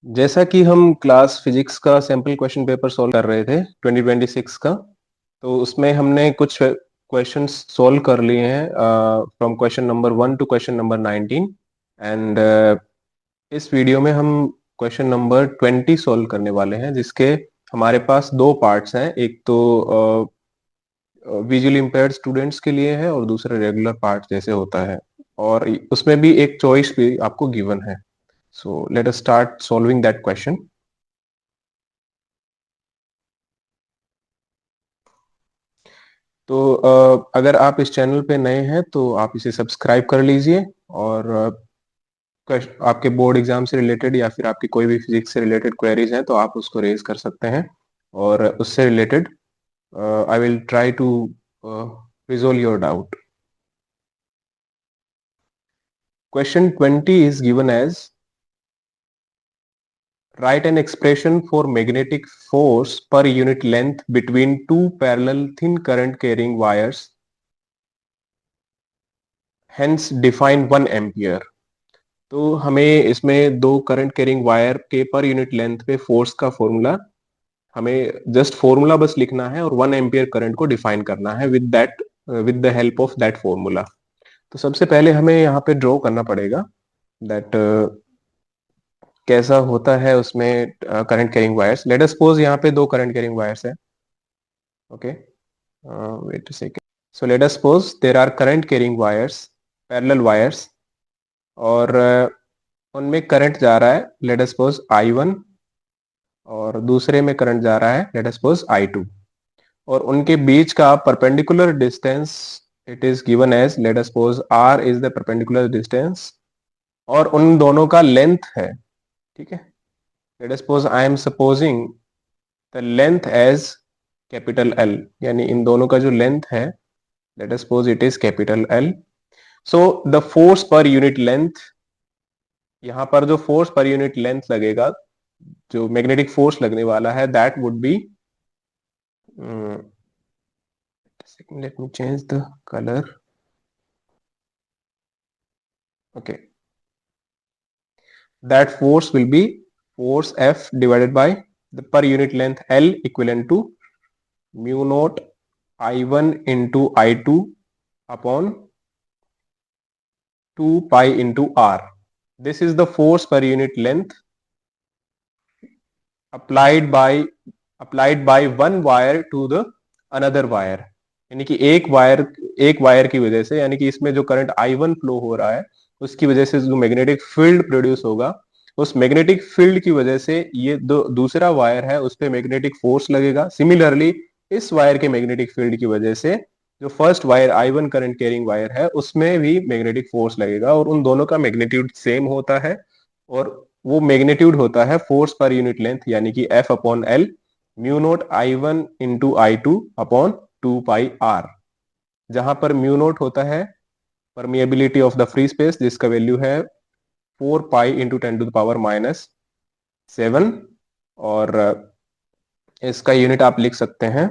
जैसा कि हम क्लास फिजिक्स का सैंपल क्वेश्चन पेपर सॉल्व कर रहे थे 2026 का। तो उसमें हमने कुछ क्वेश्चंस सॉल्व कर लिए हैं from question number 1 to question number 19। And इस वीडियो में हम क्वेश्चन नंबर 20 सॉल्व करने वाले हैं, जिसके हमारे पास दो पार्ट्स हैं। एक तो विजुअली इम्पेयर्ड स्टूडेंट्स के लिए है और दूसरा रेगुलर पार्ट जैसे होता है, और उसमें भी एक चॉइस भी आपको गिवन है। सो let us start solving that question. तो अगर आप इस चैनल पे नए हैं तो आप इसे सब्सक्राइब कर लीजिए, और आपके बोर्ड एग्जाम से रिलेटेड या फिर आपकी कोई भी फिजिक्स से रिलेटेड क्वेरीज हैं तो आप उसको रेज कर सकते हैं, और उससे related I will try to resolve your doubt. Question 20 is given as: write an expression for magnetic force per unit length between two parallel thin current carrying wires, hence define 1 ampere। तो हमें इसमें दो current carrying wire के पर unit length पे force का formula, हमें just formula बस लिखना है और 1 एम्पियर करंट को डिफाइन करना है with the help of that formula. तो सबसे पहले हमें यहाँ पे ड्रॉ करना पड़ेगा दैट कैसा होता है उसमें current carrying wires. Let us suppose यहाँ पे दो करंट कैरिंग वायर्स है। Okay, wait a second. So let us suppose there are current carrying wires, parallel wires, और उनमें करंट जा रहा है लेट अस सपोज I1, और दूसरे में करंट जा रहा है लेट अस सपोज I2, और उनके बीच का perpendicular distance it is given as let us suppose R is the perpendicular distance, और उन दोनों का लेंथ है। ठीक है, let us suppose I am supposing the length as capital L, यानी इन दोनों का जो लेंथ है let us suppose it is capital L। So the force per unit length, यहाँ पर जो फोर्स पर यूनिट लेंथ लगेगा, जो मैग्नेटिक फोर्स लगने वाला है, that would be, let me change the color. Okay, that force will be force F divided by the per unit length L, equivalent to mu naught I1 into I2 upon 2 pi into R. This is the force per unit length applied by one wire to the another wire। यानी कि एक wire की वजह से, यानी कि इसमें जो करंट I1 फ्लो हो रहा है उसकी वजह से जो मैग्नेटिक फील्ड प्रोड्यूस होगा, उस मैग्नेटिक फील्ड की वजह से ये दूसरा वायर है उस पे मैग्नेटिक फोर्स लगेगा। सिमिलरली इस वायर के मैग्नेटिक फील्ड की वजह से जो first wire I1 current carrying wire है उसमें भी मैग्नेटिक फोर्स लगेगा, और उन दोनों का मैग्नीट्यूड सेम होता है, और वो मैग्नीट्यूड होता है फोर्स पर यूनिट लेंथ, यानी कि F upon L mu naught I1 into I2 upon 2 पाई R, जहां पर म्यू नोट होता है permeability of the free space, जिसका वैल्यू है 4 पाई इंटू 10⁻⁷, और इसका यूनिट आप लिख सकते हैं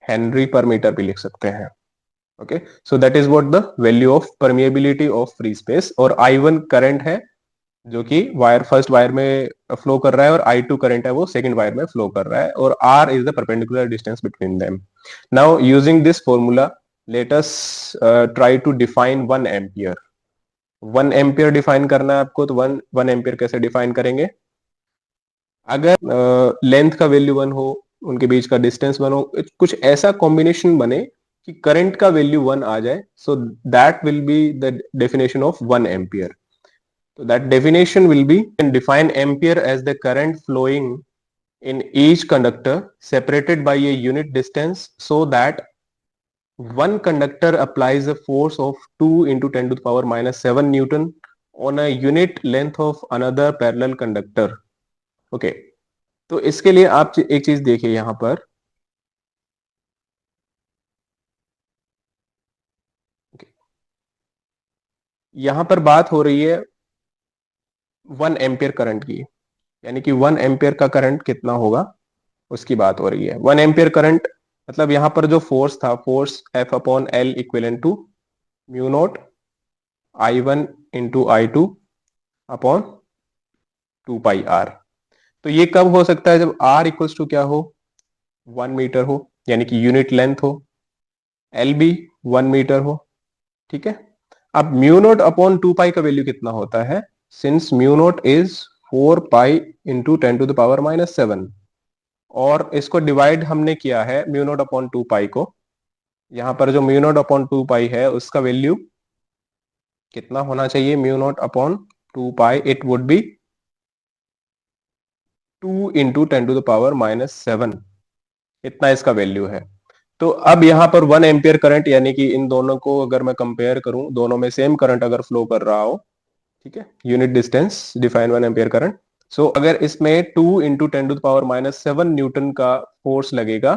हेनरी पर मीटर भी लिख सकते हैं। Okay, so that is what the value of permeability of free space. और I1 करंट है जो कि वायर फर्स्ट वायर में फ्लो कर रहा है, और I2 करंट है वो सेकंड वायर में फ्लो कर रहा है, और R is the perpendicular distance between them. Now using this formula let us try to define 1 ampere. 1 ampere define करना है आपको, तो वन एम्पियर कैसे डिफाइन करेंगे? अगर लेंथ का वैल्यू 1 हो, उनके बीच का डिस्टेंस 1 हो, कुछ ऐसा कॉम्बिनेशन बने कि करंट का वैल्यू 1 आ जाए, so that will be the definition of 1 ampere. So that definition will be, and define ampere as the current flowing in each conductor separated by a unit distance, so that one conductor applies a force of 2 into 10⁻⁷ Newton on a unit length of another parallel conductor. Okay, तो इसके लिए आप एक चीज देखिए यहां पर। okay, यहां पर बात हो रही है 1 एम्पियर करंट की, यानी कि 1 एम्पियर का करंट कितना होगा उसकी बात हो रही है। 1 एम्पियर करंट मतलब यहां पर जो फोर्स था, force F upon L equivalent to mu naught I1 into I2 upon 2πr। तो ये कब हो सकता है? जब r इक्वल्स टू क्या हो? 1 मीटर हो, यानी कि यूनिट लेंथ हो, एल भी 1 मीटर हो। ठीक है। अब म्यू नोट अपॉन 2 पाई का वैल्यू कितना होता है? Since mu naught is 4 pi into 10⁻⁻⁷, और इसको डिवाइड हमने किया है म्यू नोट अपॉन 2 पाई को। यहां पर जो म्यू नोट अपॉन 2 पाई है उसका वैल्यू कितना होना चाहिए? Mu naught upon 2 pi, it would be 2 into 10⁻⁷, इतना इसका वैल्यू है। तो अब यहां पर 1 एम्पियर करंट, यानी कि इन दोनों को अगर मैं कंपेयर करूं, दोनों में सेम करंट अगर फ्लो कर रहा हो, ठीक है, unit distance define 1 ampere current. So अगर इसमें 2 इंटू 10⁻⁷ न्यूटन का फोर्स लगेगा,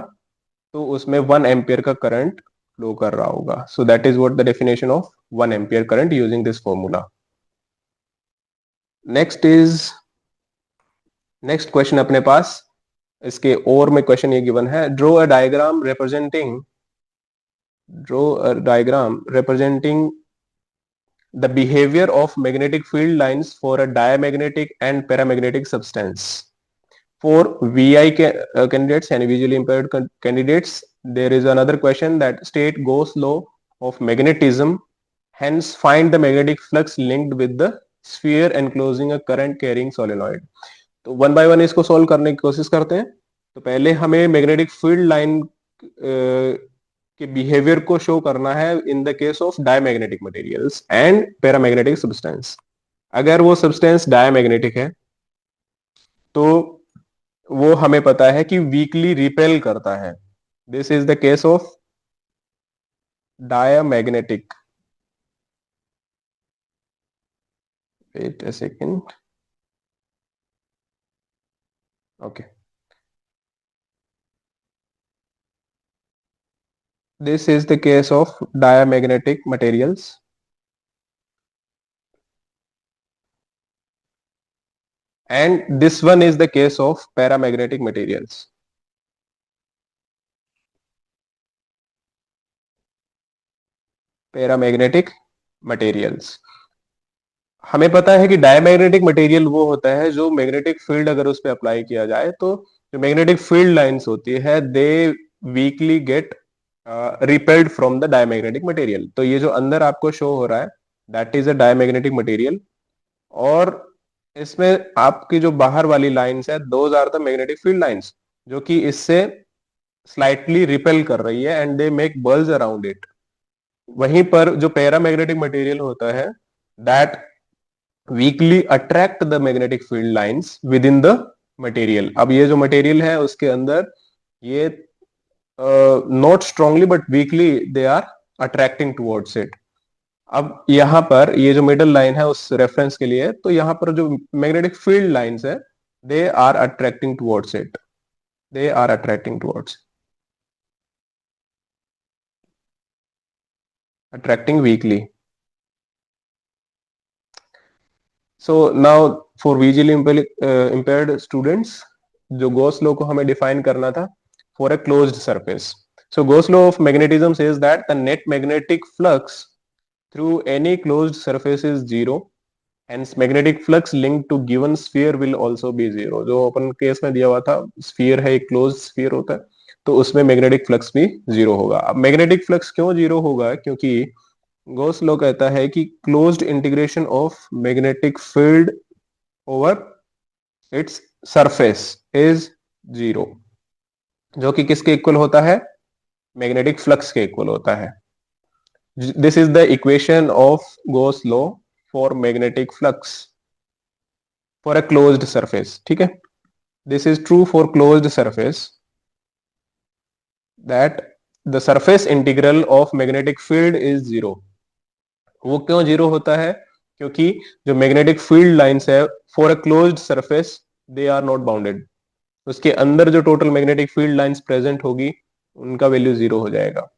तो उसमें 1 एम्पियर का करंट फ्लो कर रहा होगा। सो that is what the definition of 1 ampere current using this formula. Next is, next question अपने पास, इसके और में क्वेश्चन ये गिवन है, draw a diagram representing the behavior of magnetic field lines for a diamagnetic and paramagnetic substance. For candidates and visually impaired candidates, there is another question that state Gauss law of magnetism, hence find the magnetic flux linked with the sphere enclosing a current carrying solenoid. तो one by one इसको solve करने की कोशिश करते हैं। तो पहले हमें मैग्नेटिक फील्ड लाइन के बिहेवियर को शो करना है in the case of diamagnetic materials and paramagnetic substance. अगर वो सब्सटेंस डायमैग्नेटिक है तो वो हमें पता है कि वीकली रिपेल करता है। This is the case of diamagnetic. Wait a second. Okay, this is the case of diamagnetic materials, and this one is the case of paramagnetic materials. Paramagnetic materials, हमें पता है कि डायमैग्नेटिक मटेरियल वो होता है जो मैग्नेटिक फील्ड अगर उस पर अप्लाई किया जाए तो जो मैग्नेटिक फील्ड लाइंस होती है they weakly get repelled from the diamagnetic material. तो ये जो अंदर आपको शो हो रहा है that is a diamagnetic material, और इसमें आपकी जो बाहर वाली लाइंस है those are the magnetic field lines, जो कि इससे स्लाइटली रिपेल कर रही है and they make bulge around it. वहीं पर जो पैरामैग्नेटिक मटेरियल होता है that weakly attract the magnetic field lines with in the material. अब ये जो मटेरियल है उसके अंदर ये not strongly but weakly they are attracting towards it. अब यहां पर ये जो मिडल लाइन है उस रेफरेंस के लिए, तो यहां पर जो मैग्नेटिक फील्ड लाइंस है they are attracting towards it, they are attracting towards, attracting weakly. So now for visually impaired students, जो गॉस लॉ को हमें डिफाइन करना था for a closed surface. So Gauss law of magnetism says that the net magnetic flux through any closed surface is zero, hence magnetic flux linked to given sphere will also be zero। जो अपन case में दिया हुआ था, sphere है, एक closed sphere होता है, तो उसमें मैग्नेटिक फ्लक्स भी जीरो होगा। अब मैग्नेटिक फ्लक्स क्यों जीरो होगा? क्योंकि गॉस लॉ कहता है कि closed integration of magnetic field over its surface is zero, जो कि किसके इक्वल होता है? मैग्नेटिक फ्लक्स के इक्वल होता है। This is the equation of Gauss law for magnetic flux for a closed surface. ठीक है, this is true for closed surface, that the surface integral of magnetic field is zero. वो क्यों zero होता है? क्योंकि जो मैग्नेटिक फील्ड लाइंस है for a closed surface they are not bounded, उसके अंदर जो total magnetic field lines present होगी उनका वैल्यू जीरो हो जाएगा।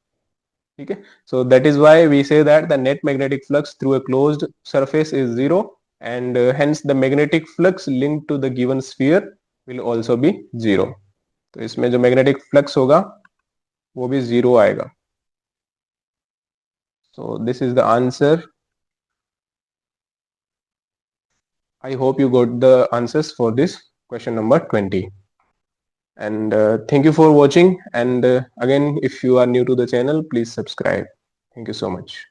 ठीक है, सो that is why we say that the net magnetic flux through a closed surface is zero, and hence the magnetic flux linked to the given sphere will also be zero. तो इसमें जो magnetic flux होगा वो भी zero आएगा। So this is the answer. I hope you got the answers for this question number 20. And thank you for watching. And again, if you are new to the channel, please subscribe. Thank you so much.